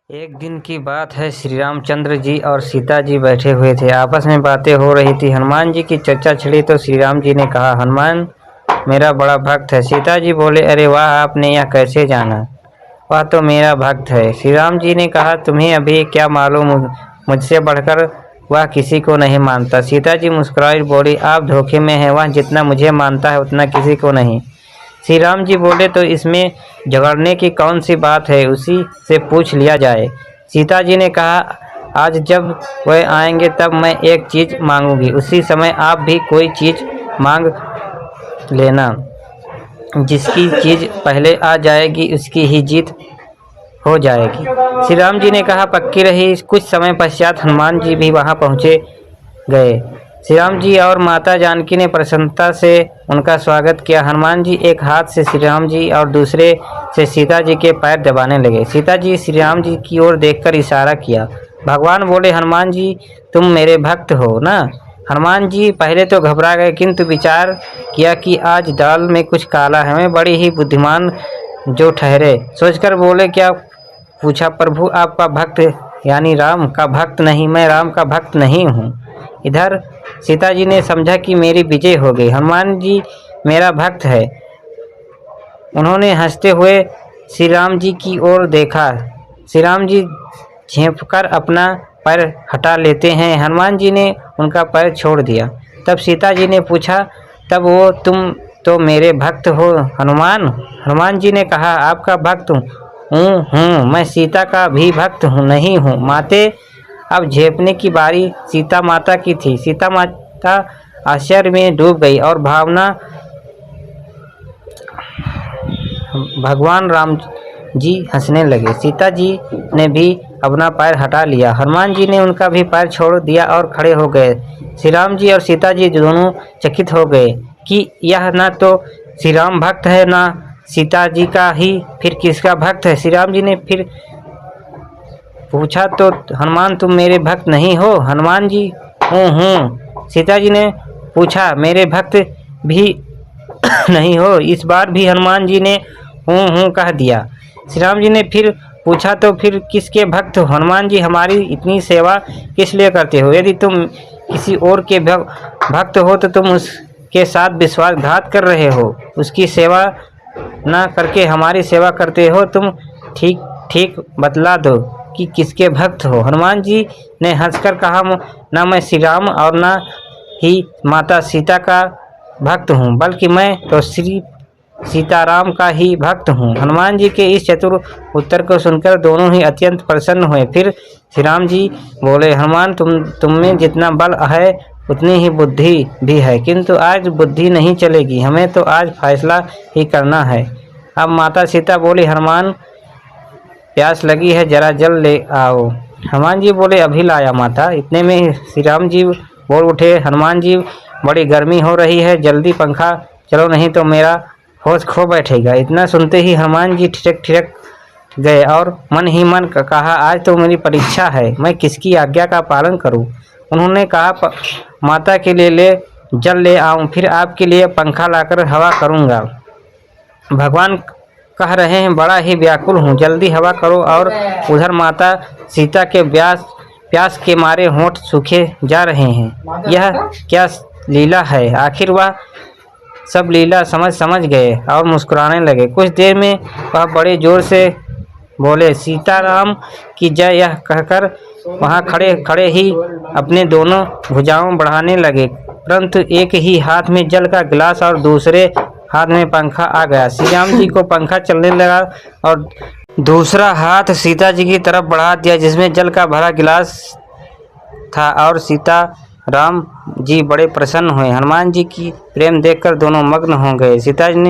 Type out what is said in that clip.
एक दिन की बात है। श्री रामचंद्र जी और सीता जी बैठे हुए थे, आपस में बातें हो रही थी। हनुमान जी की चर्चा छिड़ी तो श्री राम जी ने कहा, हनुमान मेरा बड़ा भक्त है। सीता जी बोले, अरे वाह, आपने यह कैसे जाना? वह तो मेरा भक्त है। श्री राम जी ने कहा, तुम्हें अभी क्या मालूम, मुझसे बढ़कर वह किसी को नहीं मानता। सीता जी मुस्कुराई बोली, आप धोखे में हैं, वह जितना मुझे मानता है उतना किसी को नहीं। श्री राम जी बोले, तो इसमें झगड़ने की कौन सी बात है, उसी से पूछ लिया जाए। सीता जी ने कहा, आज जब वह आएंगे तब मैं एक चीज़ मांगूंगी, उसी समय आप भी कोई चीज़ मांग लेना। जिसकी चीज़ पहले आ जाएगी उसकी ही जीत हो जाएगी। श्री राम जी ने कहा, पक्की रही। कुछ समय पश्चात हनुमान जी भी वहां पहुंचे गए। श्री राम जी और माता जानकी ने प्रसन्नता से उनका स्वागत किया। हनुमान जी एक हाथ से श्री राम जी और दूसरे से सीता जी के पैर दबाने लगे। सीता जी श्री राम जी की ओर देखकर इशारा किया। भगवान बोले, हनुमान जी तुम मेरे भक्त हो ना? हनुमान जी पहले तो घबरा गए, किंतु विचार किया कि आज दाल में कुछ काला है, मैं बड़ी ही बुद्धिमान जो ठहरे। सोचकर बोले, क्या पूछा प्रभु? आपका भक्त यानी राम का भक्त नहीं, मैं राम का भक्त नहीं हूँ। इधर सीता जी ने समझा कि मेरी विजय हो गई, हनुमान जी मेरा भक्त है। उन्होंने हंसते हुए श्री राम जी की ओर देखा। श्री राम जी झेंपकर अपना पैर हटा लेते हैं, हनुमान जी ने उनका पैर छोड़ दिया। तब सीता जी ने पूछा, तब वो तुम तो मेरे भक्त हो हनुमान? हनुमान जी ने कहा, आपका भक्त हूँ, मैं सीता का भी भक्त हूँ नहीं हूँ माते। अब झेपने की बारी सीता माता की थी। सीता माता आश्चर्य में डूब गई और भावना भगवान राम जी हंसने लगे। सीता जी ने भी अपना पैर हटा लिया, हनुमान जी ने उनका भी पैर छोड़ दिया और खड़े हो गए। श्री राम जी और सीता जी दोनों चकित हो गए कि यह न तो श्री राम भक्त है ना सीता जी का ही, फिर किसका भक्त है? श्री राम जी ने फिर पूछा, तो हनुमान तुम मेरे भक्त नहीं हो? हनुमान जी हूँ। सीता जी ने पूछा, मेरे भक्त भी नहीं हो? इस बार भी हनुमान जी ने हूँ कह दिया। श्री राम जी ने फिर पूछा, तो फिर किसके भक्त हो? हनुमान जी हमारी इतनी सेवा किस लिए करते हो? यदि तुम किसी और के भक्त हो तो तुम उसके साथ विश्वासघात कर रहे हो, उसकी सेवा ना करके हमारी सेवा करते हो। तुम ठीक ठीक बतला दो कि किसके भक्त हो? हनुमान जी ने हंसकर कहा, ना मैं श्री राम और ना ही माता सीता का भक्त हूँ, बल्कि मैं तो श्री सीताराम का ही भक्त हूँ। हनुमान जी के इस चतुर उत्तर को सुनकर दोनों ही अत्यंत प्रसन्न हुए। फिर श्री राम जी बोले, हनुमान तुम में जितना बल है उतनी ही बुद्धि भी है, किंतु आज बुद्धि नहीं चलेगी, हमें तो आज फैसला ही करना है। अब माता सीता बोली, हनुमान प्यास लगी है, जरा जल ले आओ। हनुमान जी बोले, अभी लाया माता। इतने में श्री राम जी बोल उठे, हनुमान जी बड़ी गर्मी हो रही है, जल्दी पंखा चलो, नहीं तो मेरा होश खो बैठेगा। इतना सुनते ही हनुमान जी ठिठक गए और मन ही मन कहा, आज तो मेरी परीक्षा है, मैं किसकी आज्ञा का पालन करूं? उन्होंने कहा, माता के लिए जल ले आऊं, फिर आपके लिए पंखा लाकर हवा करूंगा। भगवान कह रहे हैं, बड़ा ही व्याकुल हूँ, जल्दी हवा करो। और उधर माता सीता के प्यास के मारे होंठ सूखे जा रहे हैं। यह क्या लीला है? आखिर वह सब लीला समझ गए और मुस्कुराने लगे। कुछ देर में वह बड़े जोर से बोले, सीताराम की जय। यह कहकर वहां खड़े खड़े ही अपने दोनों भुजाओं बढ़ाने लगे, परंतु एक ही हाथ में जल का गिलास और दूसरे हाथ में पंखा आ गया। श्री राम जी को पंखा चलने लगा और दूसरा हाथ सीता जी की तरफ बढ़ा दिया, जिसमें जल का भरा गिलास था, और सीता राम जी बड़े प्रसन्न हुए। हनुमान जी की प्रेम देखकर दोनों मग्न हो गए। सीता जी ने